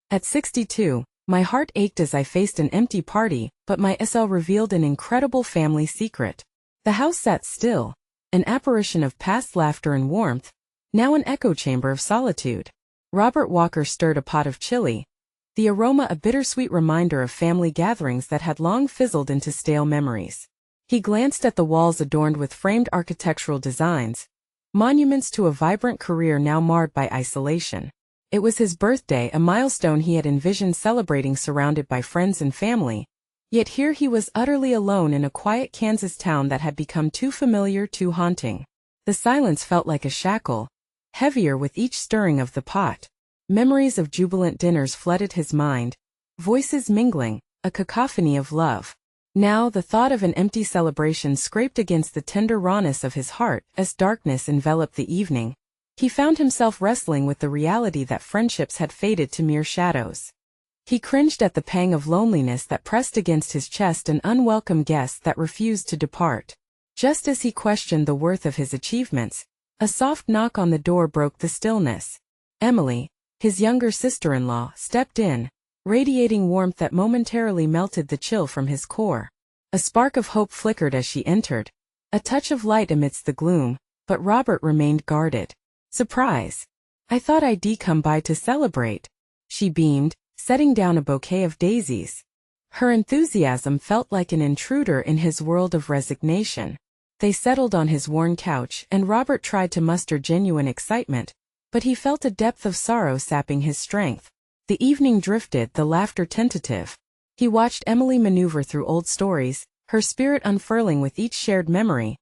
At 62, my heart ached as I faced an empty party, but my SIL revealed an incredible family secret. The house sat still, an apparition of past laughter and warmth, now an echo chamber of solitude. Robert Walker stirred a pot of chili, the aroma a bittersweet reminder of family gatherings that had long fizzled into stale memories. He glanced at the walls adorned with framed architectural designs, monuments to a vibrant career now marred by isolation. It was his birthday, a milestone he had envisioned celebrating surrounded by friends and family, yet here he was utterly alone in a quiet Kansas town that had become too familiar, too haunting. The silence felt like a shackle, heavier with each stirring of the pot. Memories of jubilant dinners flooded his mind, voices mingling, a cacophony of love. Now the thought of an empty celebration scraped against the tender rawness of his heart as darkness enveloped the evening. He found himself wrestling with the reality that friendships had faded to mere shadows. He cringed at the pang of loneliness that pressed against his chest, an unwelcome guest that refused to depart. Just as he questioned the worth of his achievements, a soft knock on the door broke the stillness. Emily, his younger sister-in-law, stepped in, radiating warmth that momentarily melted the chill from his core. A spark of hope flickered as she entered, a touch of light amidst the gloom, but Robert remained guarded. "Surprise! I thought I'd come by to celebrate," she beamed, setting down a bouquet of daisies. Her enthusiasm felt like an intruder in his world of resignation. They settled on his worn couch, and Robert tried to muster genuine excitement, but he felt a depth of sorrow sapping his strength. The evening drifted, the laughter tentative. He watched Emily maneuver through old stories, her spirit unfurling with each shared memory.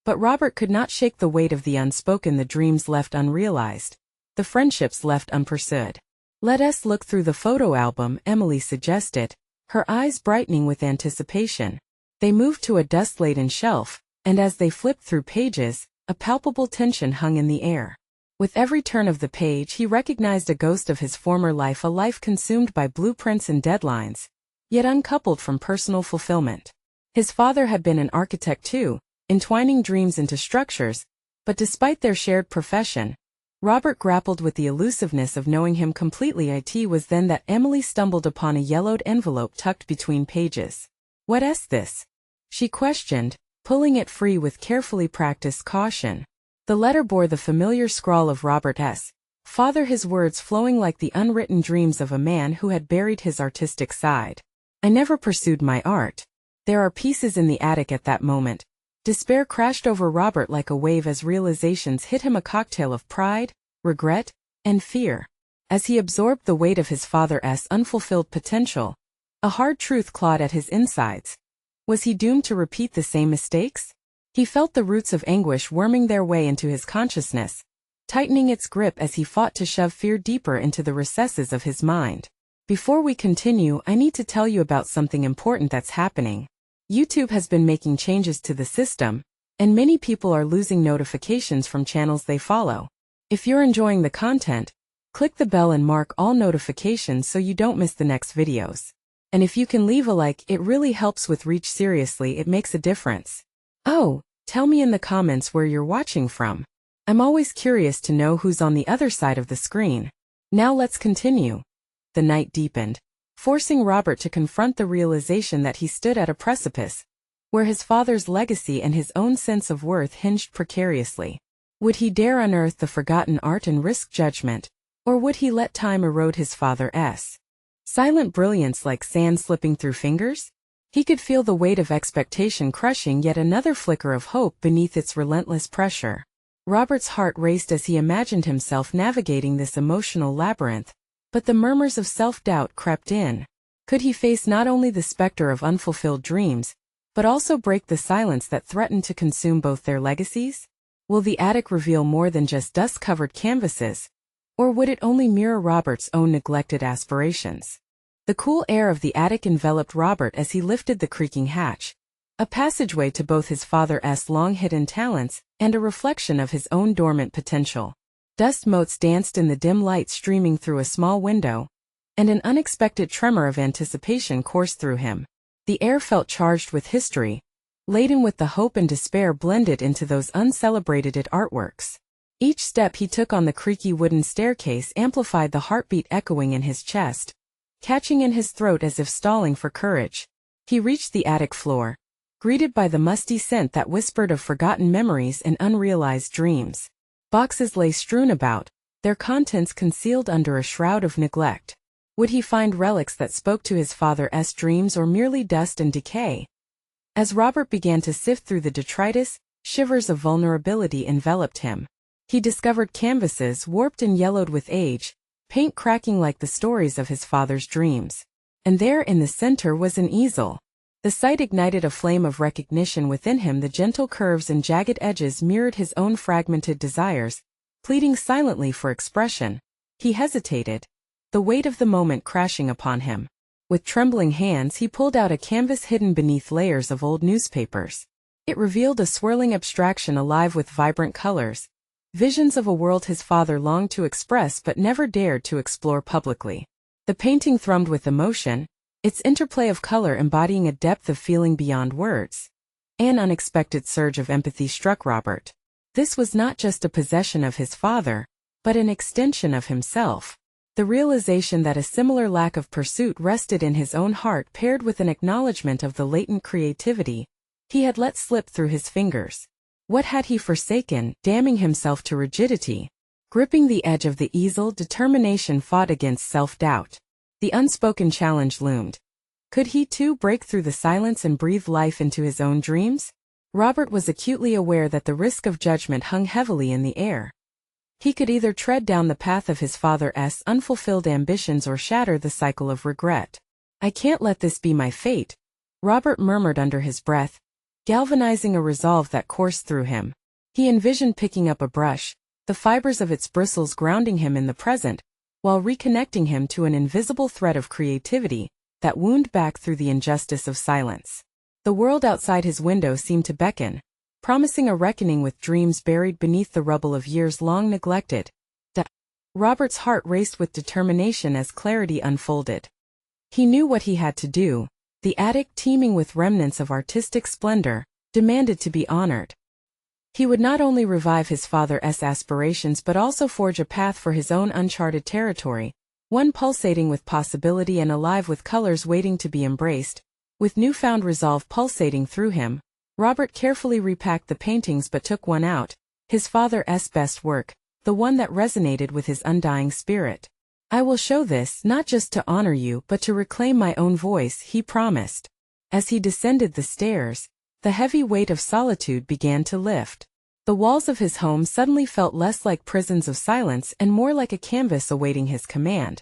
But Robert could not shake the weight of the unspoken, the dreams left unrealized, the friendships left unpursued. "Let us look through the photo album," Emily suggested, her eyes brightening with anticipation. They moved to a dust-laden shelf, and as they flipped through pages, a palpable tension hung in the air. With every turn of the page he recognized a ghost of his former life, a life consumed by blueprints and deadlines, yet uncoupled from personal fulfillment. His father had been an architect too, entwining dreams into structures, but despite their shared profession, Robert grappled with the elusiveness of knowing him completely. It was then that Emily stumbled upon a yellowed envelope tucked between pages. "What's this?" she questioned, pulling it free with carefully practiced caution. The letter bore the familiar scrawl of Robert's father, his words flowing like the unwritten dreams of a man who had buried his artistic side. "I never pursued my art. There are pieces in the attic." At that moment, despair crashed over Robert like a wave as realizations hit him, a cocktail of pride, regret, and fear. As he absorbed the weight of his father's unfulfilled potential, a hard truth clawed at his insides. Was he doomed to repeat the same mistakes? He felt the roots of anguish worming their way into his consciousness, tightening its grip as he fought to shove fear deeper into the recesses of his mind. Before we continue, I need to tell you about something important that's happening. YouTube has been making changes to the system, and many people are losing notifications from channels they follow. If you're enjoying the content, click the bell and mark all notifications so you don't miss the next videos. And if you can leave a like, it really helps with reach. Seriously, it makes a difference. Oh, tell me in the comments where you're watching from. I'm always curious to know who's on the other side of the screen. Now let's continue. The night deepened, forcing Robert to confront the realization that he stood at a precipice, where his father's legacy and his own sense of worth hinged precariously. Would he dare unearth the forgotten art and risk judgment, or would he let time erode his father's silent brilliance like sand slipping through fingers? He could feel the weight of expectation crushing yet another flicker of hope beneath its relentless pressure. Robert's heart raced as he imagined himself navigating this emotional labyrinth, but the murmurs of self-doubt crept in. Could he face not only the specter of unfulfilled dreams, but also break the silence that threatened to consume both their legacies? Will the attic reveal more than just dust-covered canvases, or would it only mirror Robert's own neglected aspirations? The cool air of the attic enveloped Robert as he lifted the creaking hatch, a passageway to both his father's long-hidden talents and a reflection of his own dormant potential. Dust motes danced in the dim light streaming through a small window, and an unexpected tremor of anticipation coursed through him. The air felt charged with history, laden with the hope and despair blended into those uncelebrated artworks. Each step he took on the creaky wooden staircase amplified the heartbeat echoing in his chest, catching in his throat as if stalling for courage. He reached the attic floor, greeted by the musty scent that whispered of forgotten memories and unrealized dreams. Boxes lay strewn about, their contents concealed under a shroud of neglect. Would he find relics that spoke to his father's dreams or merely dust and decay? As Robert began to sift through the detritus, shivers of vulnerability enveloped him. He discovered canvases warped and yellowed with age, paint cracking like the stories of his father's dreams. And there in the center was an easel. The sight ignited a flame of recognition within him. The gentle curves and jagged edges mirrored his own fragmented desires, pleading silently for expression. He hesitated, the weight of the moment crashing upon him. With trembling hands he pulled out a canvas hidden beneath layers of old newspapers. It revealed a swirling abstraction alive with vibrant colors, visions of a world his father longed to express but never dared to explore publicly. The painting thrummed with emotion, its interplay of color embodying a depth of feeling beyond words. An unexpected surge of empathy struck Robert. This was not just a possession of his father, but an extension of himself. The realization that a similar lack of pursuit rested in his own heart paired with an acknowledgement of the latent creativity he had let slip through his fingers. What had he forsaken, damning himself to rigidity? Gripping the edge of the easel, determination fought against self-doubt. The unspoken challenge loomed. Could he too break through the silence and breathe life into his own dreams? Robert was acutely aware that the risk of judgment hung heavily in the air. He could either tread down the path of his father's unfulfilled ambitions or shatter the cycle of regret. "I can't let this be my fate," Robert murmured under his breath, galvanizing a resolve that coursed through him. He envisioned picking up a brush, the fibers of its bristles grounding him in the present, while reconnecting him to an invisible thread of creativity that wound back through the injustice of silence. The world outside his window seemed to beckon, promising a reckoning with dreams buried beneath the rubble of years long neglected. Robert's heart raced with determination as clarity unfolded. He knew what he had to do. The attic, teeming with remnants of artistic splendor, demanded to be honored. He would not only revive his father's aspirations but also forge a path for his own uncharted territory, one pulsating with possibility and alive with colors waiting to be embraced. With newfound resolve pulsating through him, Robert carefully repacked the paintings but took one out, his father's best work, the one that resonated with his undying spirit. "I will show this not just to honor you but to reclaim my own voice," he promised. As he descended the stairs, the heavy weight of solitude began to lift. The walls of his home suddenly felt less like prisons of silence and more like a canvas awaiting his command.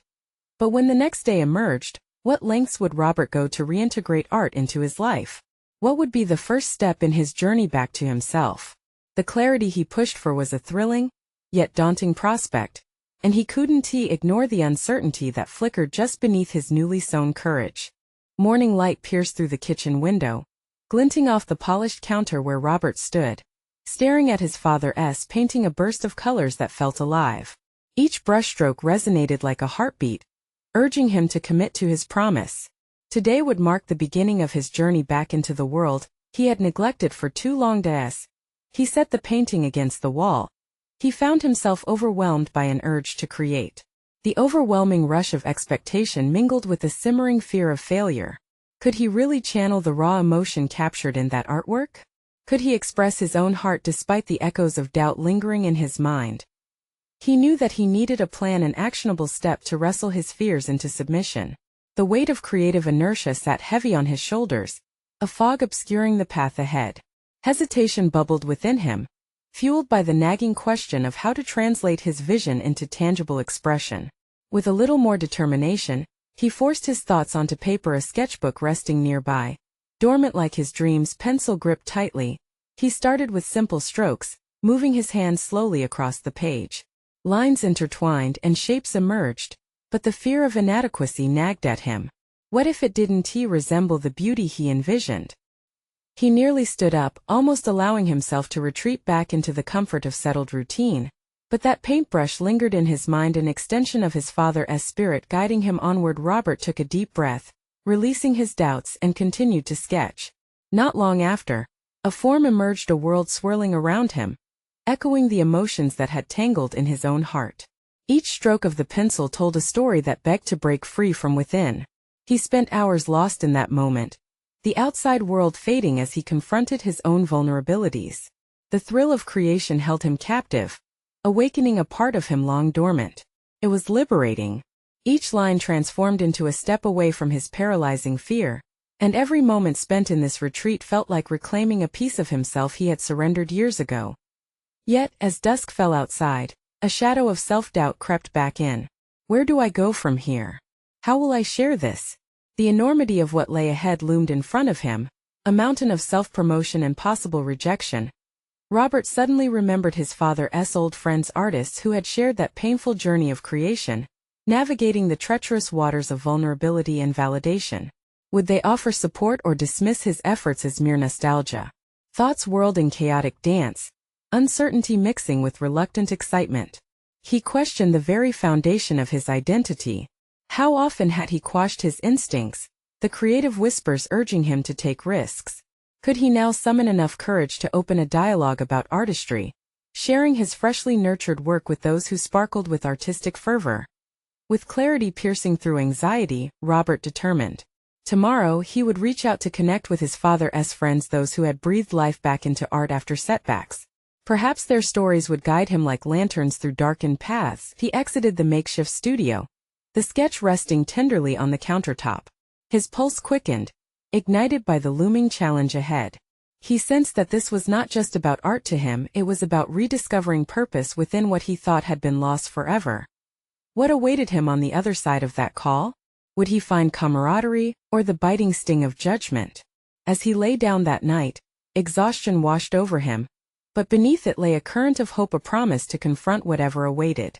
But when the next day emerged, what lengths would Robert go to reintegrate art into his life? What would be the first step in his journey back to himself? The clarity he pushed for was a thrilling, yet daunting prospect, and he couldn't ignore the uncertainty that flickered just beneath his newly sown courage. Morning light pierced through the kitchen window, glinting off the polished counter where Robert stood, staring at his father's painting, a burst of colors that felt alive. Each brushstroke resonated like a heartbeat, urging him to commit to his promise. Today would mark the beginning of his journey back into the world he had neglected for too long. He set the painting against the wall. He found himself overwhelmed by an urge to create. The overwhelming rush of expectation mingled with the simmering fear of failure. Could he really channel the raw emotion captured in that artwork? Could he express his own heart despite the echoes of doubt lingering in his mind? He knew that he needed a plan, an actionable step to wrestle his fears into submission. The weight of creative inertia sat heavy on his shoulders, a fog obscuring the path ahead. Hesitation bubbled within him, fueled by the nagging question of how to translate his vision into tangible expression. With a little more determination, he forced his thoughts onto paper, a sketchbook resting nearby. Dormant like his dreams, pencil gripped tightly, he started with simple strokes, moving his hand slowly across the page. Lines intertwined and shapes emerged, but the fear of inadequacy nagged at him. What if it didn't resemble the beauty he envisioned? He nearly stood up, almost allowing himself to retreat back into the comfort of settled routine. But that paintbrush lingered in his mind, an extension of his father's spirit guiding him onward. Robert took a deep breath, releasing his doubts, and continued to sketch. Not long after, a form emerged, a world swirling around him, echoing the emotions that had tangled in his own heart. Each stroke of the pencil told a story that begged to break free from within. He spent hours lost in that moment, the outside world fading as he confronted his own vulnerabilities. The thrill of creation held him captive, awakening a part of him long dormant. It was liberating. Each line transformed into a step away from his paralyzing fear, and every moment spent in this retreat felt like reclaiming a piece of himself he had surrendered years ago. Yet, as dusk fell outside, a shadow of self-doubt crept back in. Where do I go from here? How will I share this? The enormity of what lay ahead loomed in front of him, a mountain of self-promotion and possible rejection. Robert suddenly remembered his father's old friends, artists who had shared that painful journey of creation, navigating the treacherous waters of vulnerability and validation. Would they offer support or dismiss his efforts as mere nostalgia? Thoughts whirled in chaotic dance, uncertainty mixing with reluctant excitement. He questioned the very foundation of his identity. How often had he quashed his instincts, the creative whispers urging him to take risks? Could he now summon enough courage to open a dialogue about artistry, sharing his freshly nurtured work with those who sparkled with artistic fervor? With clarity piercing through anxiety, Robert determined. Tomorrow he would reach out to connect with his father's friends, those who had breathed life back into art after setbacks. Perhaps their stories would guide him like lanterns through darkened paths. He exited the makeshift studio, the sketch resting tenderly on the countertop. His pulse quickened, ignited by the looming challenge ahead. He sensed that this was not just about art to him, it was about rediscovering purpose within what he thought had been lost forever. What awaited him on the other side of that call? Would he find camaraderie, or the biting sting of judgment? As he lay down that night, exhaustion washed over him, but beneath it lay a current of hope, a promise to confront whatever awaited.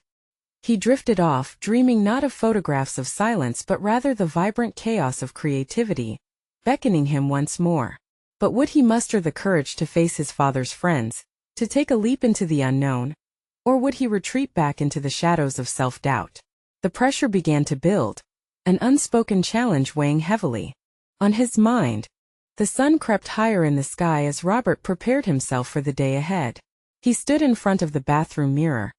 He drifted off, dreaming not of photographs of silence but rather the vibrant chaos of creativity, beckoning him once more. But would he muster the courage to face his father's friends, to take a leap into the unknown? Or would he retreat back into the shadows of self-doubt? The pressure began to build, an unspoken challenge weighing heavily on his mind. The sun crept higher in the sky as Robert prepared himself for the day ahead. He stood in front of the bathroom mirror,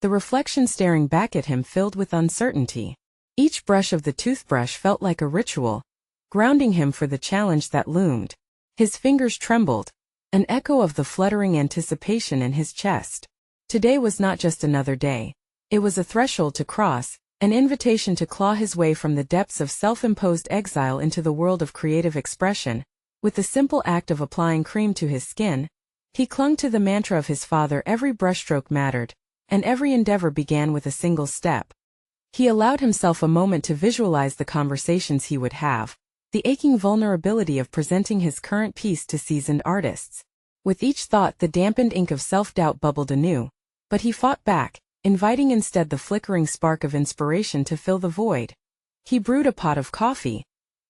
the reflection staring back at him filled with uncertainty. Each brush of the toothbrush felt like a ritual, grounding him for the challenge that loomed. His fingers trembled, an echo of the fluttering anticipation in his chest. Today was not just another day. It was a threshold to cross, an invitation to claw his way from the depths of self-imposed exile into the world of creative expression. With the simple act of applying cream to his skin, he clung to the mantra of his father: every brushstroke mattered, and every endeavor began with a single step. He allowed himself a moment to visualize the conversations he would have, the aching vulnerability of presenting his current piece to seasoned artists. With each thought, the dampened ink of self-doubt bubbled anew, but he fought back, inviting instead the flickering spark of inspiration to fill the void. He brewed a pot of coffee,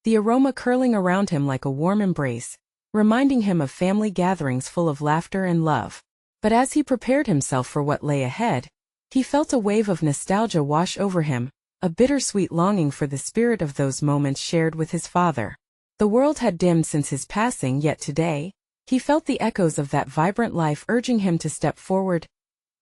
the aroma curling around him like a warm embrace, reminding him of family gatherings full of laughter and love. But as he prepared himself for what lay ahead, he felt a wave of nostalgia wash over him, a bittersweet longing for the spirit of those moments shared with his father. The world had dimmed since his passing, yet today, he felt the echoes of that vibrant life urging him to step forward.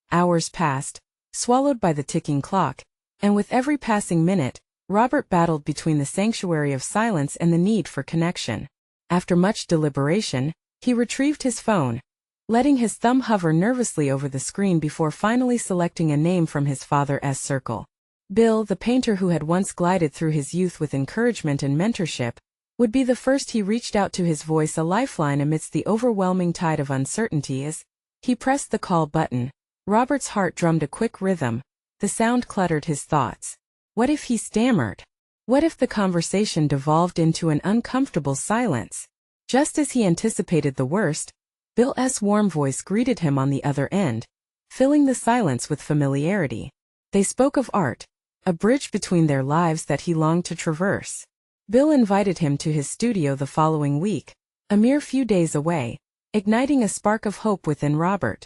Hours passed, swallowed by the ticking clock, and with every passing minute, Robert battled between the sanctuary of silence and the need for connection. After much deliberation, he retrieved his phone, letting his thumb hover nervously over the screen before finally selecting a name from his father's circle. Bill, the painter who had once glided through his youth with encouragement and mentorship, would be the first he reached out to, his voice a lifeline amidst the overwhelming tide of uncertainty. As he pressed the call button, Robert's heart drummed a quick rhythm. The sound cluttered his thoughts. What if he stammered? What if the conversation devolved into an uncomfortable silence? Just as he anticipated the worst, Bill's warm voice greeted him on the other end, filling the silence with familiarity. They spoke of art, a bridge between their lives that he longed to traverse. Bill invited him to his studio the following week, a mere few days away, igniting a spark of hope within Robert.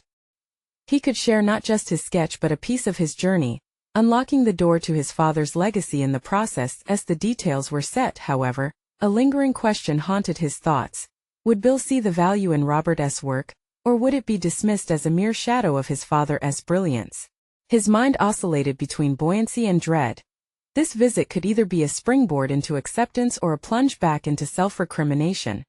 He could share not just his sketch but a piece of his journey, unlocking the door to his father's legacy in the process. As the details were set, however, a lingering question haunted his thoughts. Would Bill see the value in Robert's work, Or would it be dismissed as a mere shadow of his father's brilliance? His mind oscillated between buoyancy and dread. This visit could either be a springboard into acceptance or a plunge back into self-recrimination.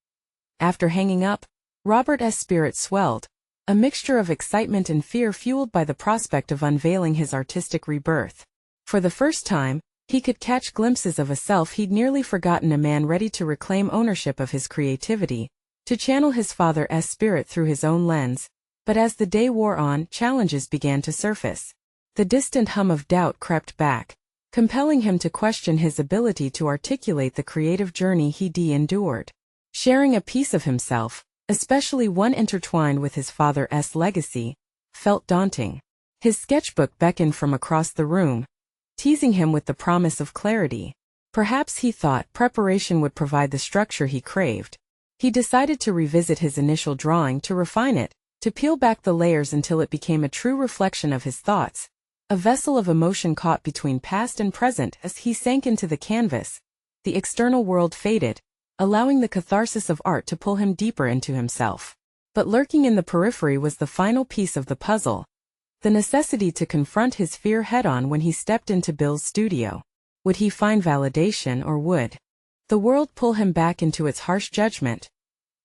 After hanging up, Robert's spirit swelled, a mixture of excitement and fear fueled by the prospect of unveiling his artistic rebirth. For the first time, he could catch glimpses of a self he'd nearly forgotten, a man ready to reclaim ownership of his creativity, to channel his father's spirit through his own lens. But as the day wore on, challenges began to surface. The distant hum of doubt crept back, compelling him to question his ability to articulate the creative journey he'd endured. Sharing a piece of himself, especially one intertwined with his father's legacy, felt daunting. His sketchbook beckoned from across the room, teasing him with the promise of clarity. Perhaps, he thought, preparation would provide the structure he craved. He decided to revisit his initial drawing, to refine it, to peel back the layers until it became a true reflection of his thoughts, a vessel of emotion caught between past and present. As he sank into the canvas, the external world faded, allowing the catharsis of art to pull him deeper into himself. But lurking in the periphery was the final piece of the puzzle, the necessity to confront his fear head-on when he stepped into Bill's studio. Would he find validation, or would the world pull him back into its harsh judgment?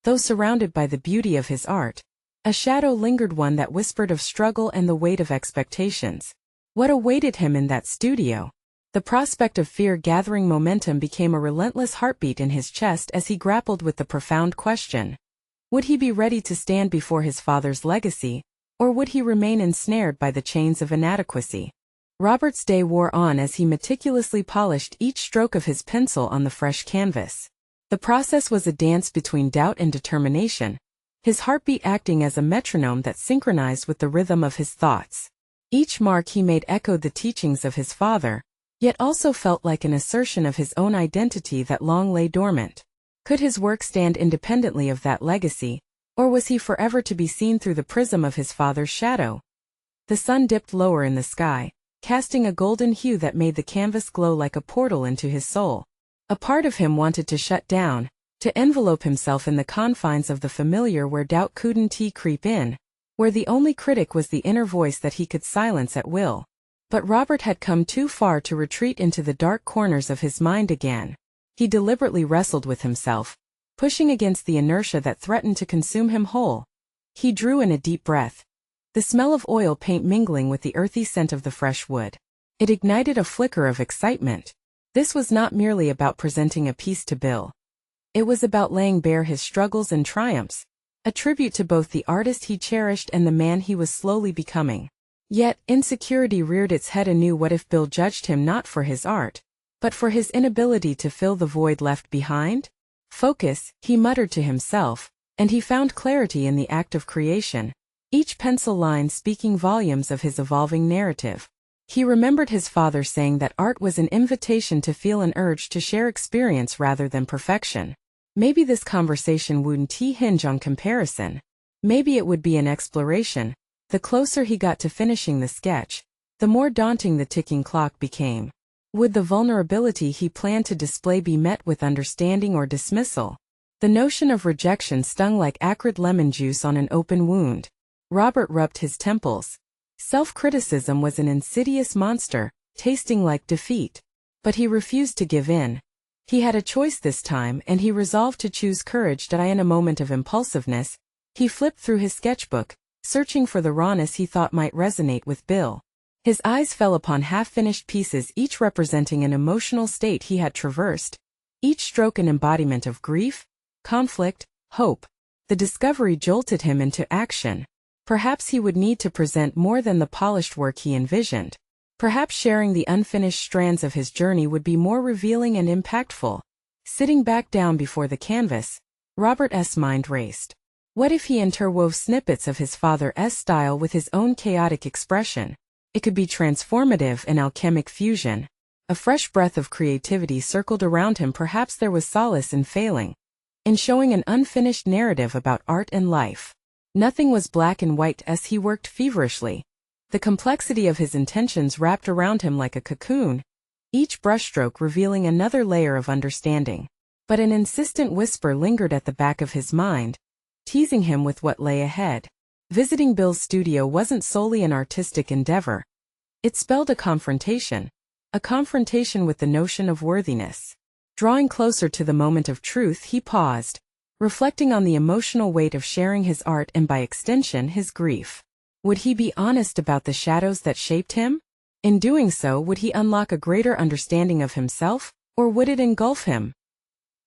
Though surrounded by the beauty of his art, a shadow lingered, one that whispered of struggle and the weight of expectations. What awaited him in that studio? The prospect of fear gathering momentum became a relentless heartbeat in his chest as he grappled with the profound question. Would he be ready to stand before his father's legacy, or would he remain ensnared by the chains of inadequacy? Robert's day wore on as he meticulously polished each stroke of his pencil on the fresh canvas. The process was a dance between doubt and determination, his heartbeat acting as a metronome that synchronized with the rhythm of his thoughts. Each mark he made echoed the teachings of his father, yet also felt like an assertion of his own identity that long lay dormant. Could his work stand independently of that legacy, or was he forever to be seen through the prism of his father's shadow? The sun dipped lower in the sky, casting a golden hue that made the canvas glow like a portal into his soul. A part of him wanted to shut down, to envelope himself in the confines of the familiar where doubt couldn't creep in, where the only critic was the inner voice that he could silence at will. But Robert had come too far to retreat into the dark corners of his mind again. He deliberately wrestled with himself, pushing against the inertia that threatened to consume him whole. He drew in a deep breath, the smell of oil paint mingling with the earthy scent of the fresh wood. It ignited a flicker of excitement. This was not merely about presenting a piece to Bill. It was about laying bare his struggles and triumphs, a tribute to both the artist he cherished and the man he was slowly becoming. Yet, insecurity reared its head anew. What if Bill judged him not for his art, but for his inability to fill the void left behind? Focus, he muttered to himself, and he found clarity in the act of creation, each pencil line speaking volumes of his evolving narrative. He remembered his father saying that art was an invitation to feel, an urge to share experience rather than perfection. Maybe this conversation wouldn't hinge on comparison. Maybe it would be an exploration. The closer he got to finishing the sketch, the more daunting the ticking clock became. Would the vulnerability he planned to display be met with understanding or dismissal? The notion of rejection stung like acrid lemon juice on an open wound. Robert rubbed his temples. Self-criticism was an insidious monster, tasting like defeat. But he refused to give in. He had a choice this time, and he resolved to choose courage. In a moment of impulsiveness, he flipped through his sketchbook, searching for the rawness he thought might resonate with Bill. His eyes fell upon half-finished pieces, each representing an emotional state he had traversed, each stroke an embodiment of grief, conflict, hope. The discovery jolted him into action. Perhaps he would need to present more than the polished work he envisioned. Perhaps sharing the unfinished strands of his journey would be more revealing and impactful. Sitting back down before the canvas, Robert's mind raced. What if he interwove snippets of his father's style with his own chaotic expression? It could be transformative, an alchemic fusion. A fresh breath of creativity circled around him. Perhaps there was solace in failing, in showing an unfinished narrative about art and life. Nothing was black and white as he worked feverishly. The complexity of his intentions wrapped around him like a cocoon, each brushstroke revealing another layer of understanding. But an insistent whisper lingered at the back of his mind, teasing him with what lay ahead. Visiting Bill's studio wasn't solely an artistic endeavor. It spelled a confrontation with the notion of worthiness. Drawing closer to the moment of truth, he paused, reflecting on the emotional weight of sharing his art and by extension his grief. Would he be honest about the shadows that shaped him? In doing so, would he unlock a greater understanding of himself, or would it engulf him?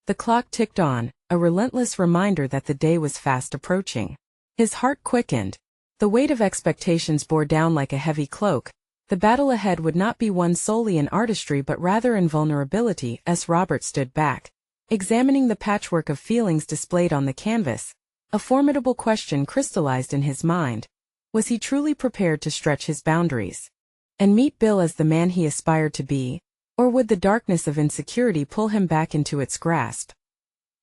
The clock ticked on, a relentless reminder that the day was fast approaching. His heart quickened. The weight of expectations bore down like a heavy cloak. The battle ahead would not be won solely in artistry but rather in vulnerability. As Robert stood back, examining the patchwork of feelings displayed on the canvas, a formidable question crystallized in his mind. Was he truly prepared to stretch his boundaries and meet Bill as the man he aspired to be, or would the darkness of insecurity pull him back into its grasp?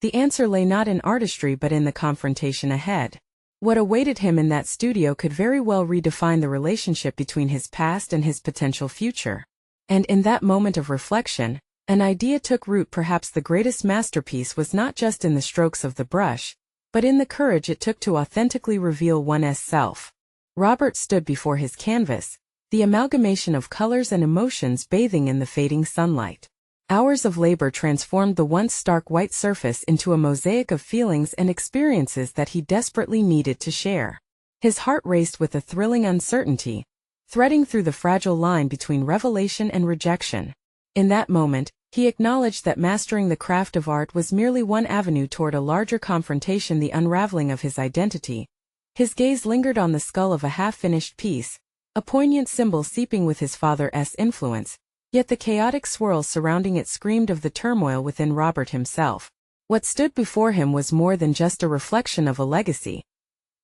The answer lay not in artistry but in the confrontation ahead. What awaited him in that studio could very well redefine the relationship between his past and his potential future. And in that moment of reflection, an idea took root. Perhaps the greatest masterpiece was not just in the strokes of the brush, but in the courage it took to authentically reveal one's self. Robert stood before his canvas, the amalgamation of colors and emotions bathing in the fading sunlight. Hours of labor transformed the once stark white surface into a mosaic of feelings and experiences that he desperately needed to share. His heart raced with a thrilling uncertainty, threading through the fragile line between revelation and rejection. In that moment, he acknowledged that mastering the craft of art was merely one avenue toward a larger confrontation, the unraveling of his identity. His gaze lingered on the skull of a half-finished piece, a poignant symbol seeping with his father's influence. Yet the chaotic swirl surrounding it screamed of the turmoil within Robert himself. What stood before him was more than just a reflection of a legacy.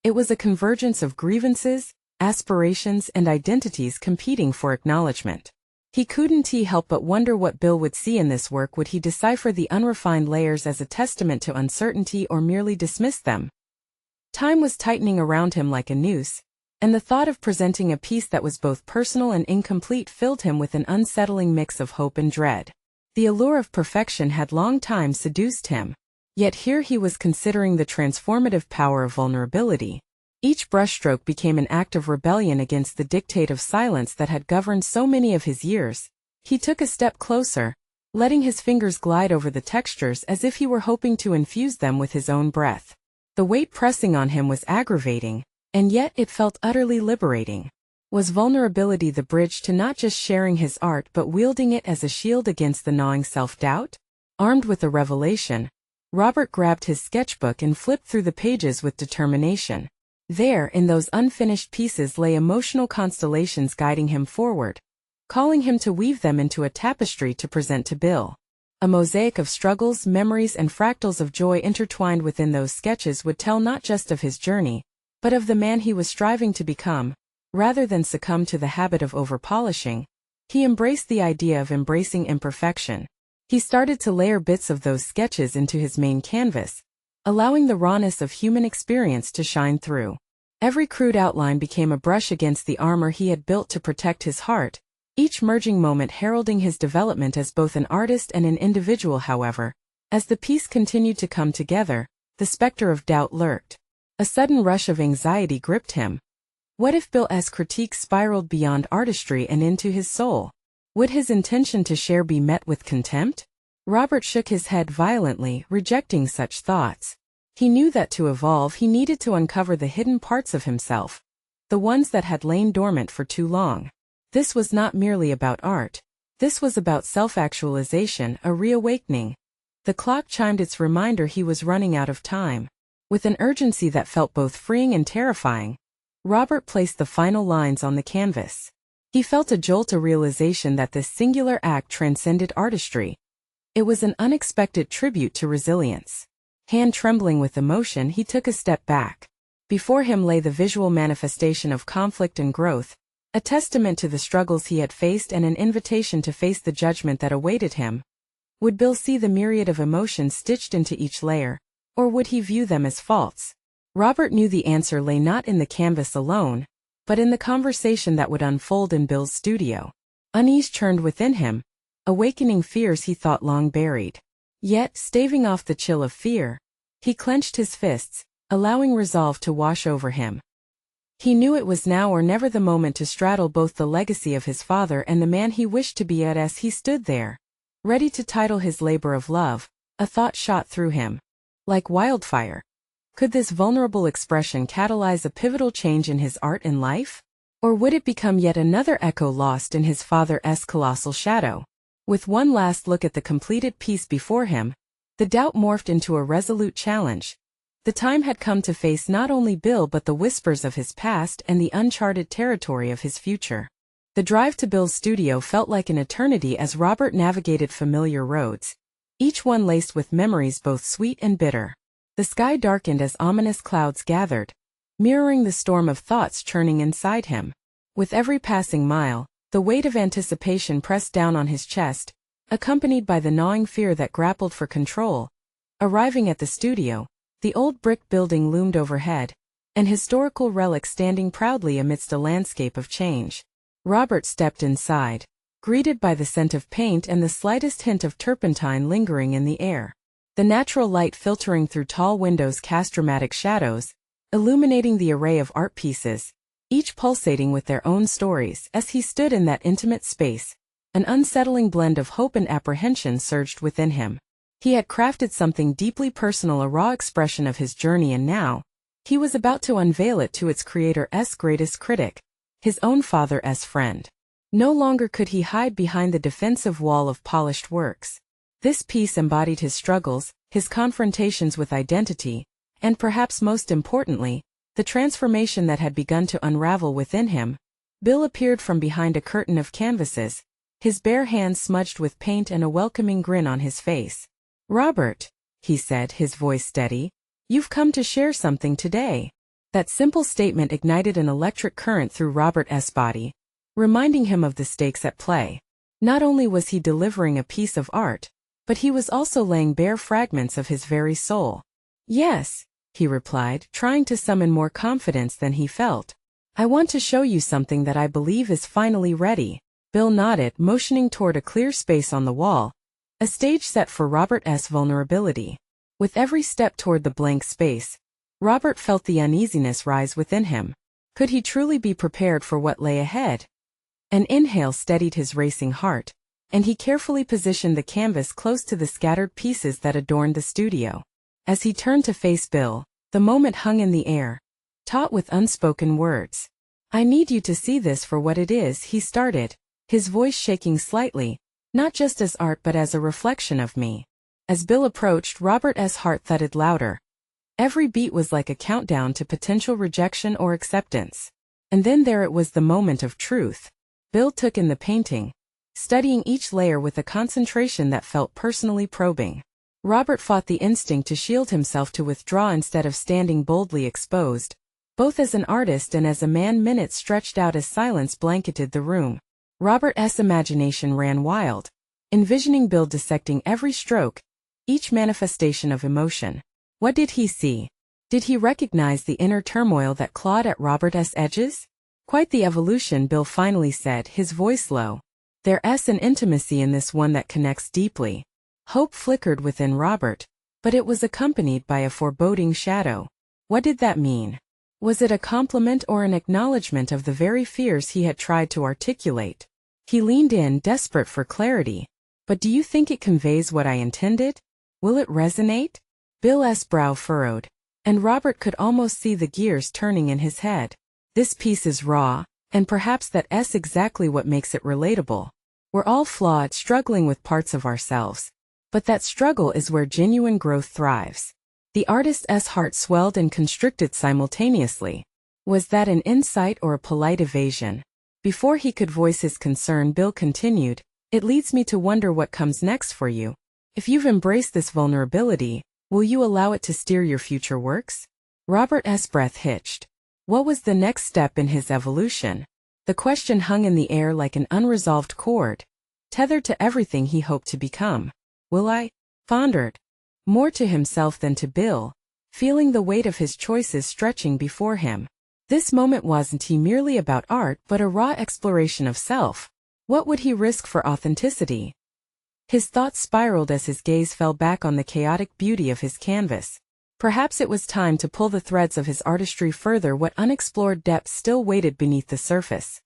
It was a convergence of grievances, aspirations, and identities competing for acknowledgement. He couldn't help but wonder what Bill would see in this work. Would he decipher the unrefined layers as a testament to uncertainty or merely dismiss them? Time was tightening around him like a noose, and the thought of presenting a piece that was both personal and incomplete filled him with an unsettling mix of hope and dread. The allure of perfection had long time seduced him, yet here he was considering the transformative power of vulnerability. Each brushstroke became an act of rebellion against the dictate of silence that had governed so many of his years. He took a step closer, letting his fingers glide over the textures as if he were hoping to infuse them with his own breath. The weight pressing on him was aggravating, and yet it felt utterly liberating. Was vulnerability the bridge to not just sharing his art but wielding it as a shield against the gnawing self-doubt? Armed with a revelation, Robert grabbed his sketchbook and flipped through the pages with determination. There, in those unfinished pieces, lay emotional constellations guiding him forward, calling him to weave them into a tapestry to present to Bill. A mosaic of struggles, memories, and fractals of joy intertwined within those sketches would tell not just of his journey, but of the man he was striving to become. Rather than succumb to the habit of overpolishing, he embraced the idea of embracing imperfection. He started to layer bits of those sketches into his main canvas, allowing the rawness of human experience to shine through. Every crude outline became a brush against the armor he had built to protect his heart, each merging moment heralding his development as both an artist and an individual. However, as the piece continued to come together, the specter of doubt lurked. A sudden rush of anxiety gripped him. What if Bill's critique spiraled beyond artistry and into his soul? Would his intention to share be met with contempt? Robert shook his head violently, rejecting such thoughts. He knew that to evolve he needed to uncover the hidden parts of himself, the ones that had lain dormant for too long. This was not merely about art. This was about self-actualization, a reawakening. The clock chimed its reminder he was running out of time. With an urgency that felt both freeing and terrifying, Robert placed the final lines on the canvas. He felt a jolt, a realization that this singular act transcended artistry. It was an unexpected tribute to resilience. Hand trembling with emotion, he took a step back. Before him lay the visual manifestation of conflict and growth, a testament to the struggles he had faced and an invitation to face the judgment that awaited him. Would Bill see the myriad of emotions stitched into each layer, or would he view them as false? Robert knew the answer lay not in the canvas alone, but in the conversation that would unfold in Bill's studio. Unease churned within him, awakening fears he thought long buried. Yet, staving off the chill of fear, he clenched his fists, allowing resolve to wash over him. He knew it was now or never the moment to straddle both the legacy of his father and the man he wished to be as he stood there, ready to title his labor of love. A thought shot through him. Like wildfire. Could this vulnerable expression catalyze a pivotal change in his art and life? Or would it become yet another echo lost in his father's colossal shadow? With one last look at the completed piece before him, the doubt morphed into a resolute challenge. The time had come to face not only Bill but the whispers of his past and the uncharted territory of his future. The drive to Bill's studio felt like an eternity as Robert navigated familiar roads, each one laced with memories both sweet and bitter. The sky darkened as ominous clouds gathered, mirroring the storm of thoughts churning inside him. With every passing mile, the weight of anticipation pressed down on his chest, accompanied by the gnawing fear that grappled for control. Arriving at the studio, the old brick building loomed overhead, an historical relic standing proudly amidst a landscape of change. Robert stepped inside, greeted by the scent of paint and the slightest hint of turpentine lingering in the air. The natural light filtering through tall windows cast dramatic shadows, illuminating the array of art pieces, each pulsating with their own stories. As he stood in that intimate space, an unsettling blend of hope and apprehension surged within him. He had crafted something deeply personal, a raw expression of his journey, and now, he was about to unveil it to its creator's greatest critic, his own father's friend. No longer could he hide behind the defensive wall of polished works. This piece embodied his struggles, his confrontations with identity, and perhaps most importantly, the transformation that had begun to unravel within him. Bill appeared from behind a curtain of canvases, his bare hands smudged with paint and a welcoming grin on his face. "Robert," he said, his voice steady, "you've come to share something today." That simple statement ignited an electric current through Robert's body, reminding him of the stakes at play. Not only was he delivering a piece of art, but he was also laying bare fragments of his very soul. "Yes," he replied, trying to summon more confidence than he felt. "I want to show you something that I believe is finally ready." Bill nodded, motioning toward a clear space on the wall, a stage set for Robert's vulnerability. With every step toward the blank space, Robert felt the uneasiness rise within him. Could he truly be prepared for what lay ahead? An inhale steadied his racing heart, and he carefully positioned the canvas close to the scattered pieces that adorned the studio. As he turned to face Bill, the moment hung in the air, taut with unspoken words. "I need you to see this for what it is," he started, his voice shaking slightly, "not just as art but as a reflection of me." As Bill approached, Robert's heart thudded louder. Every beat was like a countdown to potential rejection or acceptance. And then there it was, the moment of truth. Bill took in the painting, studying each layer with a concentration that felt personally probing. Robert fought the instinct to shield himself, to withdraw instead of standing boldly exposed. Both as an artist and as a man, minutes stretched out as silence blanketed the room. Robert's imagination ran wild, envisioning Bill dissecting every stroke, each manifestation of emotion. What did he see? Did he recognize the inner turmoil that clawed at Robert's edges? "Quite the evolution," Bill finally said, his voice low. "There's an intimacy in this one that connects deeply." Hope flickered within Robert, but it was accompanied by a foreboding shadow. What did that mean? Was it a compliment or an acknowledgement of the very fears he had tried to articulate? He leaned in, desperate for clarity. "But do you think it conveys what I intended? Will it resonate?" Bill's brow furrowed, and Robert could almost see the gears turning in his head. This piece is raw, and perhaps that's exactly what makes it relatable. We're all flawed, struggling with parts of ourselves. But that struggle is where genuine growth thrives. The artist's heart swelled and constricted simultaneously. Was that an insight or a polite evasion? Before he could voice his concern, Bill continued, "It leads me to wonder what comes next for you. If you've embraced this vulnerability, will you allow it to steer your future works?" Robert's breath hitched. What was the next step in his evolution? The question hung in the air like an unresolved chord, tethered to everything he hoped to become. "Will I?" Pondered, more to himself than to Bill, feeling the weight of his choices stretching before him. This moment wasn't merely about art but a raw exploration of self. What would he risk for authenticity? His thoughts spiraled as his gaze fell back on the chaotic beauty of his canvas. Perhaps it was time to pull the threads of his artistry further. What unexplored depths still waited beneath the surface?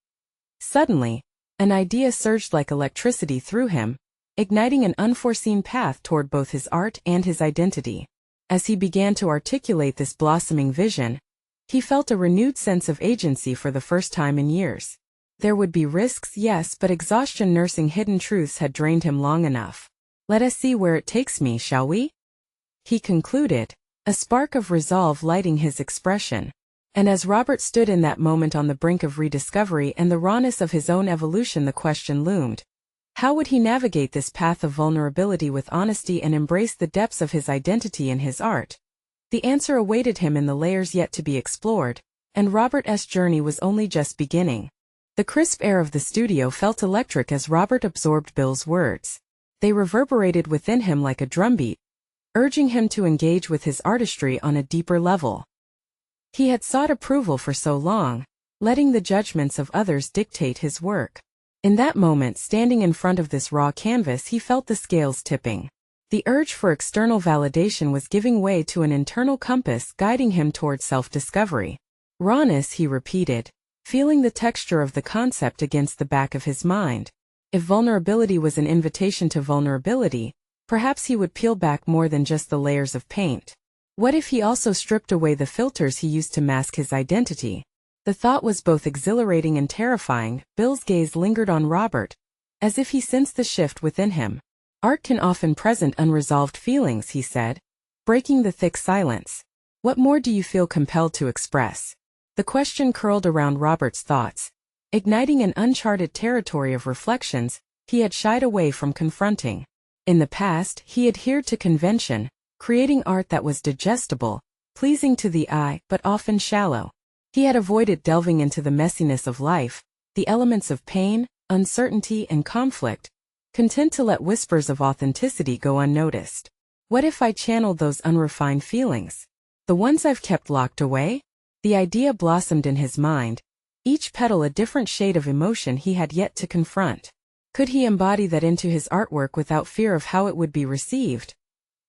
Suddenly, an idea surged like electricity through him, igniting an unforeseen path toward both his art and his identity. As he began to articulate this blossoming vision, he felt a renewed sense of agency for the first time in years. There would be risks, yes, but exhaustion nursing hidden truths had drained him long enough. Let us see where it takes me, shall we? He concluded, a spark of resolve lighting his expression. And as Robert stood in that moment on the brink of rediscovery and the rawness of his own evolution, the question loomed. How would he navigate this path of vulnerability with honesty and embrace the depths of his identity in his art? The answer awaited him in the layers yet to be explored, and Robert's journey was only just beginning. The crisp air of the studio felt electric as Robert absorbed Bill's words. They reverberated within him like a drumbeat, urging him to engage with his artistry on a deeper level. He had sought approval for so long, letting the judgments of others dictate his work. In that moment, standing in front of this raw canvas, he felt the scales tipping. The urge for external validation was giving way to an internal compass guiding him toward self-discovery. Rawness, he repeated, feeling the texture of the concept against the back of his mind. If vulnerability was an invitation to vulnerability, perhaps he would peel back more than just the layers of paint. What if he also stripped away the filters he used to mask his identity? The thought was both exhilarating and terrifying. Bill's gaze lingered on Robert, as if he sensed the shift within him. Art can often present unresolved feelings, he said, breaking the thick silence. What more do you feel compelled to express? The question curled around Robert's thoughts, igniting an uncharted territory of reflections he had shied away from confronting. In the past, he adhered to convention, creating art that was digestible, pleasing to the eye, but often shallow. He had avoided delving into the messiness of life, the elements of pain, uncertainty, and conflict, content to let whispers of authenticity go unnoticed. What if I channeled those unrefined feelings? The ones I've kept locked away? The idea blossomed in his mind, each petal a different shade of emotion he had yet to confront. Could he embody that into his artwork without fear of how it would be received?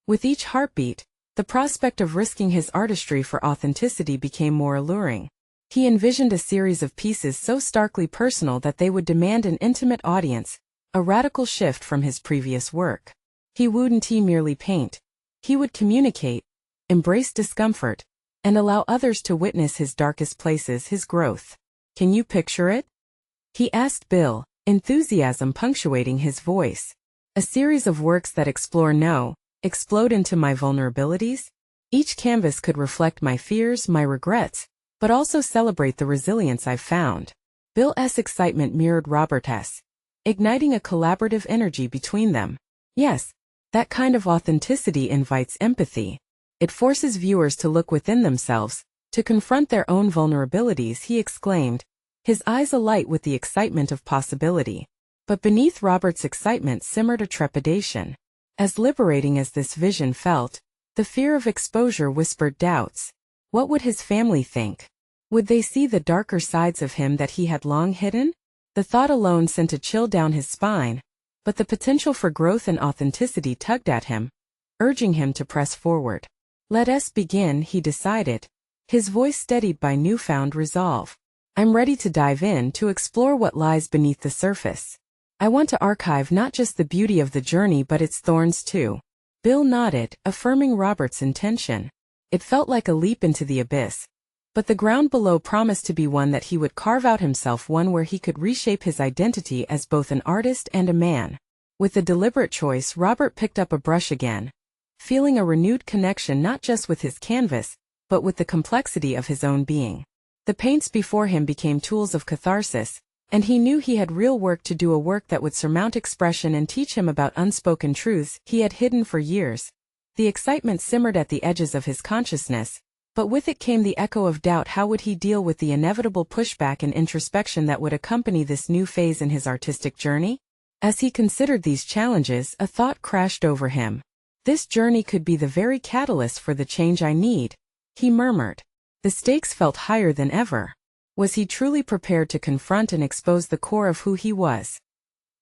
With each heartbeat, the prospect of risking his artistry for authenticity became more alluring. He envisioned a series of pieces so starkly personal that they would demand an intimate audience, a radical shift from his previous work. He wouldn't merely paint. He would communicate, embrace discomfort, and allow others to witness his darkest places, his growth. Can you picture it? He asked Bill, enthusiasm punctuating his voice. A series of works that explode into my vulnerabilities? Each canvas could reflect my fears, my regrets, but also celebrate the resilience I've found. Bill's excitement mirrored Robert's, igniting a collaborative energy between them. Yes, that kind of authenticity invites empathy. It forces viewers to look within themselves, to confront their own vulnerabilities, he exclaimed, his eyes alight with the excitement of possibility. But beneath Robert's excitement simmered a trepidation. As liberating as this vision felt, the fear of exposure whispered doubts. What would his family think? Would they see the darker sides of him that he had long hidden? The thought alone sent a chill down his spine, but the potential for growth and authenticity tugged at him, urging him to press forward. Let us begin, he decided, his voice steadied by newfound resolve. I'm ready to dive in to explore what lies beneath the surface. I want to archive not just the beauty of the journey but its thorns too. Bill nodded, affirming Robert's intention. It felt like a leap into the abyss, but the ground below promised to be one that he would carve out himself, one where he could reshape his identity as both an artist and a man. With a deliberate choice, Robert picked up a brush again, feeling a renewed connection not just with his canvas, but with the complexity of his own being. The paints before him became tools of catharsis, and he knew he had real work to do, a work that would surmount expression and teach him about unspoken truths he had hidden for years. The excitement simmered at the edges of his consciousness, but with it came the echo of doubt. How would he deal with the inevitable pushback and introspection that would accompany this new phase in his artistic journey? As he considered these challenges, a thought crashed over him. This journey could be the very catalyst for the change I need, he murmured. The stakes felt higher than ever. Was he truly prepared to confront and expose the core of who he was?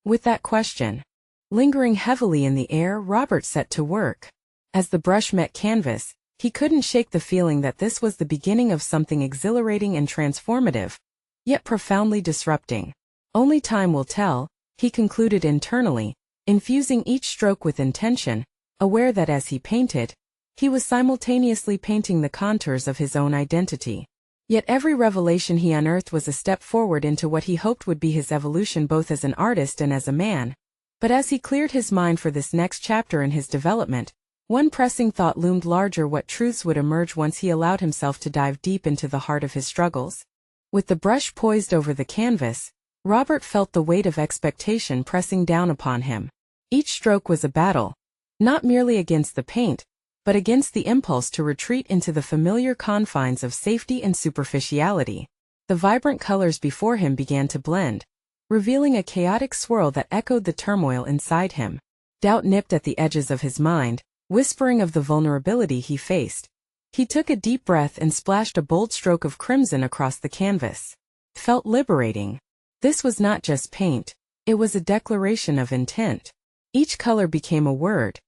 With that question lingering heavily in the air, Robert set to work. As the brush met canvas, He couldn't shake the feeling that this was the beginning of something exhilarating and transformative, yet profoundly disrupting. Only time will tell, he concluded internally, infusing each stroke with intention, aware that as he painted, he was simultaneously painting the contours of his own identity. Yet every revelation he unearthed was a step forward into what he hoped would be his evolution both as an artist and as a man. But as he cleared his mind for this next chapter in his development, one pressing thought loomed larger: what truths would emerge once he allowed himself to dive deep into the heart of his struggles? With the brush poised over the canvas, Robert felt the weight of expectation pressing down upon him. Each stroke was a battle, not merely against the paint, but against the impulse to retreat into the familiar confines of safety and superficiality. The vibrant colors before him began to blend, revealing a chaotic swirl that echoed the turmoil inside him. Doubt nipped at the edges of his mind, whispering of the vulnerability he faced. He took a deep breath and splashed a bold stroke of crimson across the canvas. It felt liberating. This was not just paint, it was a declaration of intent. Each color became a word,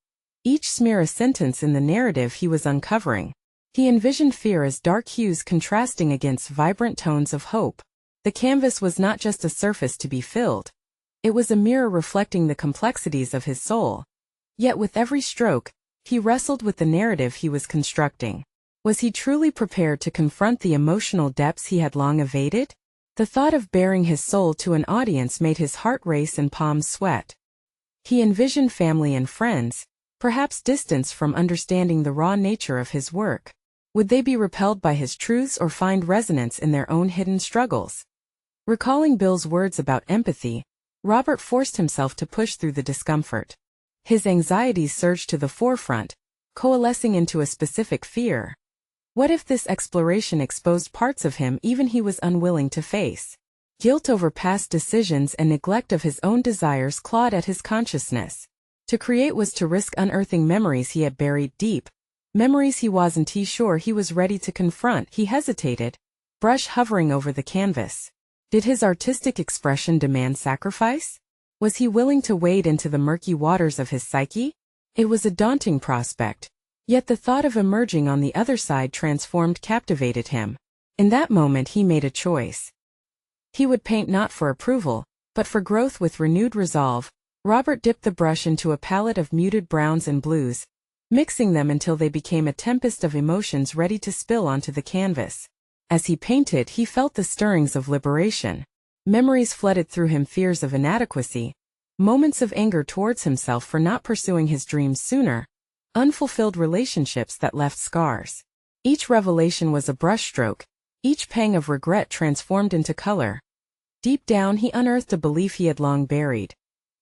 each smear a sentence in the narrative he was uncovering. He envisioned fear as dark hues contrasting against vibrant tones of hope. The canvas was not just a surface to be filled. It was a mirror reflecting the complexities of his soul. Yet with every stroke, he wrestled with the narrative he was constructing. Was he truly prepared to confront the emotional depths he had long evaded? The thought of baring his soul to an audience made his heart race and palms sweat. He envisioned family and friends, perhaps distanced from understanding the raw nature of his work. Would they be repelled by his truths or find resonance in their own hidden struggles? Recalling Bill's words about empathy, Robert forced himself to push through the discomfort. His anxieties surged to the forefront, coalescing into a specific fear. What if this exploration exposed parts of him even he was unwilling to face? Guilt over past decisions and neglect of his own desires clawed at his consciousness. To create was to risk unearthing memories he had buried deep, memories he wasn't sure he was ready to confront. He hesitated, brush hovering over the canvas. Did his artistic expression demand sacrifice? Was he willing to wade into the murky waters of his psyche? It was a daunting prospect, yet the thought of emerging on the other side captivated him. In that moment he made a choice. He would paint not for approval, but for growth. With renewed resolve, Robert dipped the brush into a palette of muted browns and blues, mixing them until they became a tempest of emotions ready to spill onto the canvas. As he painted, he felt the stirrings of liberation. Memories flooded through him: fears of inadequacy, moments of anger towards himself for not pursuing his dreams sooner, unfulfilled relationships that left scars. Each revelation was a brushstroke, each pang of regret transformed into color. Deep down he unearthed a belief he had long buried.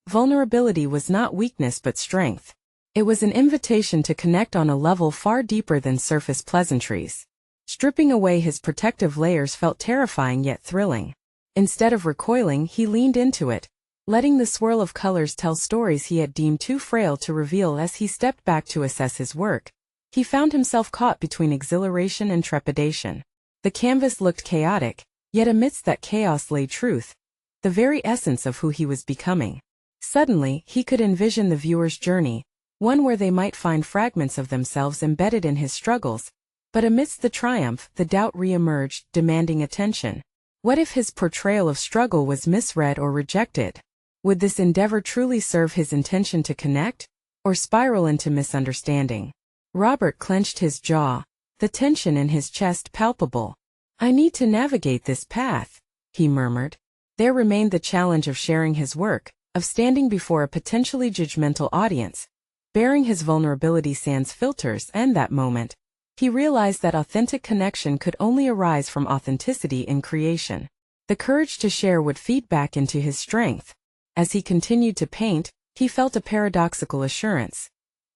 Vulnerability was not weakness but strength. It was an invitation to connect on a level far deeper than surface pleasantries. Stripping away his protective layers felt terrifying yet thrilling. Instead of recoiling, he leaned into it, letting the swirl of colors tell stories he had deemed too frail to reveal. As he stepped back to assess his work, he found himself caught between exhilaration and trepidation. The canvas looked chaotic, yet amidst that chaos lay truth, the very essence of who he was becoming. Suddenly, he could envision the viewer's journey, one where they might find fragments of themselves embedded in his struggles. But amidst the triumph, the doubt re-emerged, demanding attention. What if his portrayal of struggle was misread or rejected? Would this endeavor truly serve his intention to connect, or spiral into misunderstanding? Robert clenched his jaw, the tension in his chest palpable. "I need to navigate this path," he murmured. There remained the challenge of sharing his work, of standing before a potentially judgmental audience, bearing his vulnerability sans filters. And that moment, he realized that authentic connection could only arise from authenticity in creation. The courage to share would feed back into his strength. As he continued to paint, he felt a paradoxical assurance.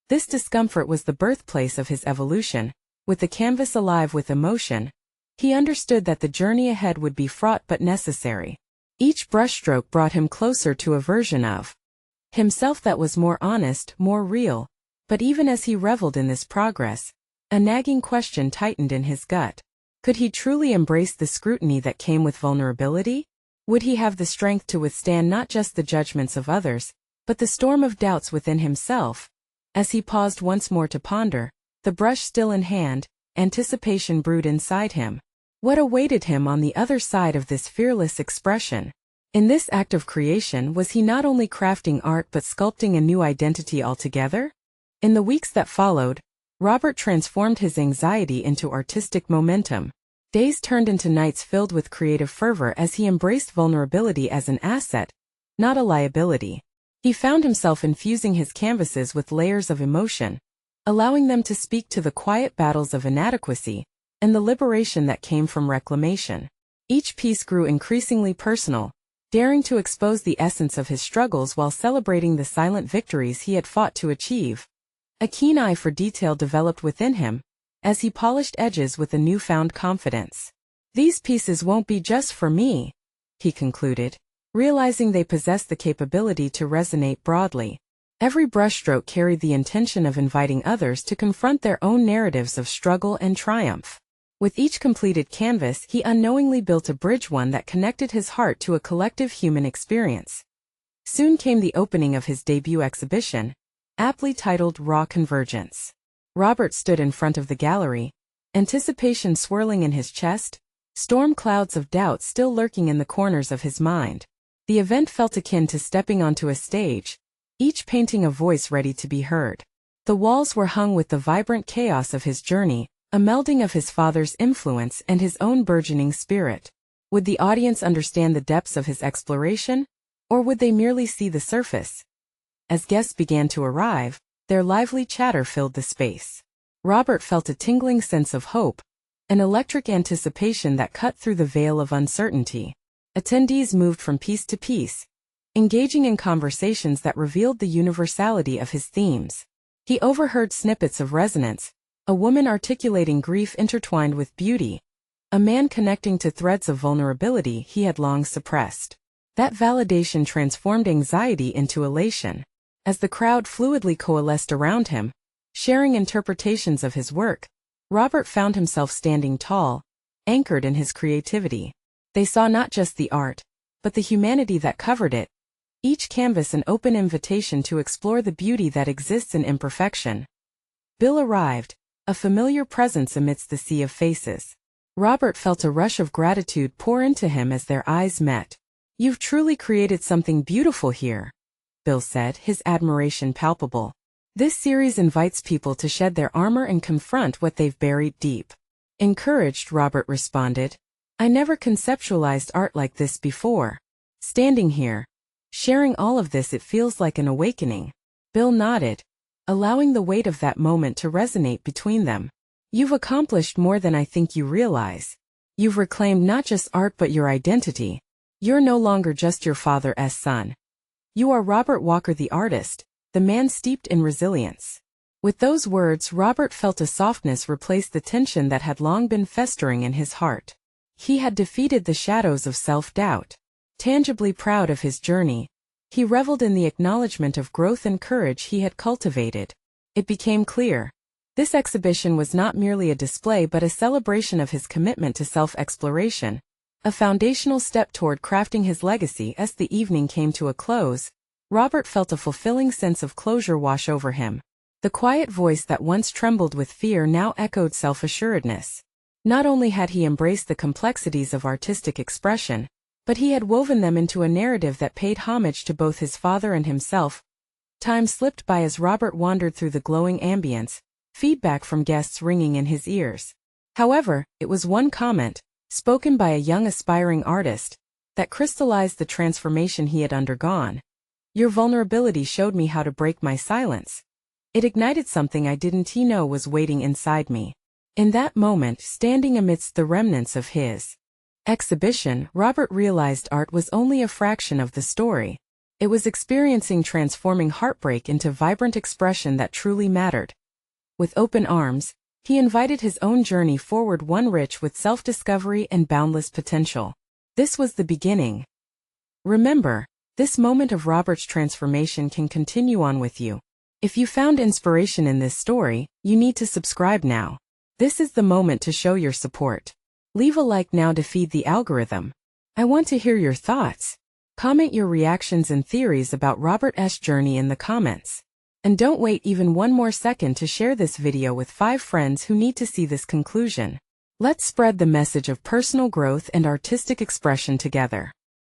This discomfort was the birthplace of his evolution. With the canvas alive with emotion, he understood that the journey ahead would be fraught but necessary. Each brushstroke brought him closer to a version of himself that was more honest, more real. But even as he reveled in this progress, a nagging question tightened in his gut. Could he truly embrace the scrutiny that came with vulnerability? Would he have the strength to withstand not just the judgments of others, but the storm of doubts within himself? As he paused once more to ponder, The brush still in hand, anticipation brewed inside him. What awaited him on the other side of this fearless expression? In this act of creation, was he not only crafting art but sculpting a new identity altogether? In the weeks that followed, Robert transformed his anxiety into artistic momentum. Days turned into nights filled with creative fervor as he embraced vulnerability as an asset, not a liability. He found himself infusing his canvases with layers of emotion, allowing them to speak to the quiet battles of inadequacy and the liberation that came from reclamation. Each piece grew increasingly personal, daring to expose the essence of his struggles while celebrating the silent victories he had fought to achieve. A keen eye for detail developed within him, as he polished edges with a newfound confidence. These pieces won't be just for me, he concluded, realizing they possessed the capability to resonate broadly. Every brushstroke carried the intention of inviting others to confront their own narratives of struggle and triumph. With each completed canvas, he unknowingly built a bridge, one that connected his heart to a collective human experience. Soon came the opening of his debut exhibition, aptly titled Raw Convergence. Robert stood in front of the gallery, anticipation swirling in his chest, storm clouds of doubt still lurking in the corners of his mind. The event felt akin to stepping onto a stage, each painting a voice ready to be heard. The walls were hung with the vibrant chaos of his journey, a melding of his father's influence and his own burgeoning spirit. Would the audience understand the depths of his exploration, or would they merely see the surface? As guests began to arrive, their lively chatter filled the space. Robert felt a tingling sense of hope, an electric anticipation that cut through the veil of uncertainty. Attendees moved from piece to piece, engaging in conversations that revealed the universality of his themes. He overheard snippets of resonance, a woman articulating grief intertwined with beauty, a man connecting to threads of vulnerability he had long suppressed. That validation transformed anxiety into elation. As the crowd fluidly coalesced around him, sharing interpretations of his work, Robert found himself standing tall, anchored in his creativity. They saw not just the art, but the humanity that covered it, each canvas an open invitation to explore the beauty that exists in imperfection. Bill arrived, a familiar presence amidst the sea of faces. Robert felt a rush of gratitude pour into him as their eyes met. "You've truly created something beautiful here," Bill said, his admiration palpable. "This series invites people to shed their armor and confront what they've buried deep." Encouraged, Robert responded, "I never conceptualized art like this before. Standing here, sharing all of this, it feels like an awakening." Bill nodded, allowing the weight of that moment to resonate between them. "You've accomplished more than I think you realize. You've reclaimed not just art but your identity. You're no longer just your father's son. You are Robert Walker, the artist, the man steeped in resilience." With those words, Robert felt a softness replace the tension that had long been festering in his heart. He had defeated the shadows of self-doubt. Tangibly proud of his journey, he reveled in the acknowledgement of growth and courage he had cultivated. It became clear. This exhibition was not merely a display but a celebration of his commitment to self-exploration, a foundational step toward crafting his legacy. As the evening came to a close, Robert felt a fulfilling sense of closure wash over him. The quiet voice that once trembled with fear now echoed self-assuredness. Not only had he embraced the complexities of artistic expression, but he had woven them into a narrative that paid homage to both his father and himself. Time slipped by as Robert wandered through the glowing ambience, feedback from guests ringing in his ears. However, it was one comment, spoken by a young aspiring artist, that crystallized the transformation he had undergone. "Your vulnerability showed me how to break my silence. It ignited something I didn't know was waiting inside me." In that moment, standing amidst the remnants of his exhibition, Robert realized art was only a fraction of the story. It was experiencing transforming heartbreak into vibrant expression that truly mattered. With open arms, he invited his own journey forward, one rich with self-discovery and boundless potential. This was the beginning. Remember, this moment of Robert's transformation can continue on with you. If you found inspiration in this story, you need to subscribe now. This is the moment to show your support. Leave a like now to feed the algorithm. I want to hear your thoughts. Comment your reactions and theories about Robert's journey in the comments. And don't wait even one more second to share this video with 5 friends who need to see this conclusion. Let's spread the message of personal growth and artistic expression together.